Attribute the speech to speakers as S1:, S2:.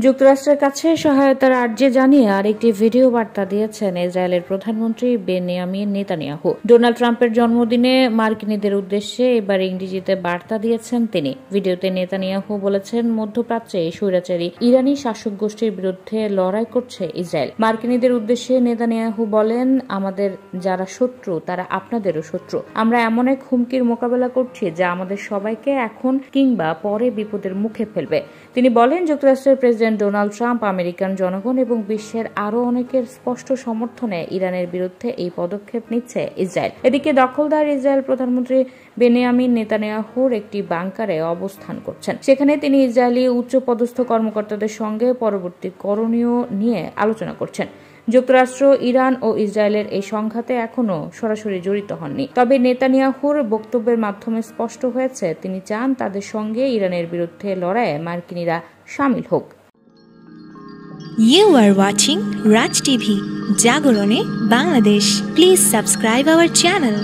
S1: যুক্তরাষ্ট্রের কাছে সহায়তার আর্জি জানিয়ে আরেকটি ভিডিও বার্তা দিয়েছেন ইসরায়েলের প্রধানমন্ত্রী বেনিয়ামিন নেতানিয়াহু। ডোনাল্ড ট্রাম্পের জন্মদিনে মার্কিনীদের উদ্দেশ্যে এবার ইংরেজিতে বার্তা দিয়েছেন তিনি। ভিডিওতে নেতানিয়াহু বলেছেন, মধ্যপ্রাচ্যে স্বৈরাচারী ইরানি শাসক গোষ্ঠীর বিরুদ্ধে লড়াই করছে ইসরায়েল। মার্কিনীদের উদ্দেশ্যে নেতানিয়াহু বলেন, আমাদের যারা শত্রু তারা আপনাদেরও শত্রু। আমরা এমন এক হুমকির মোকাবেলা করছি যা আমাদের সবাইকে এখন কিংবা পরে বিপদের মুখে ফেলবে। তিনি বলেন, যুক্তরাষ্ট্রের প্রেসিডেন্ট ডোনাল্ড ট্রাম্প, আমেরিকান জনগণ এবং বিশ্বের আরও অনেকের স্পষ্ট সমর্থনে ইরানের বিরুদ্ধে এই পদক্ষেপ নিচ্ছে ইসরায়েল। এদিকে দখলদার ইসরায়েল প্রধানমন্ত্রী বেনিয়ামিন নেতানিয়াহুর একটি বাংকারে অবস্থান করছেন। সেখানে তিনি ইসরায়েলি উচ্চপদস্থ কর্মকর্তাদের সঙ্গে পরবর্তী করণীয় নিয়ে আলোচনা করছেন। যুক্তরাষ্ট্র, ইরান ও ইসরায়েলের এই সংঘাতে এখনও সরাসরি জড়িত হননি। তবে নেতানিয়াহুর বক্তব্যের মাধ্যমে স্পষ্ট হয়েছে, তিনি চান তাদের সঙ্গে ইরানের বিরুদ্ধে লড়াইয়ে মার্কিনীরা শামিল হোক।
S2: You are watching Raj TV, Jagorone, Bangladesh. Please subscribe our channel.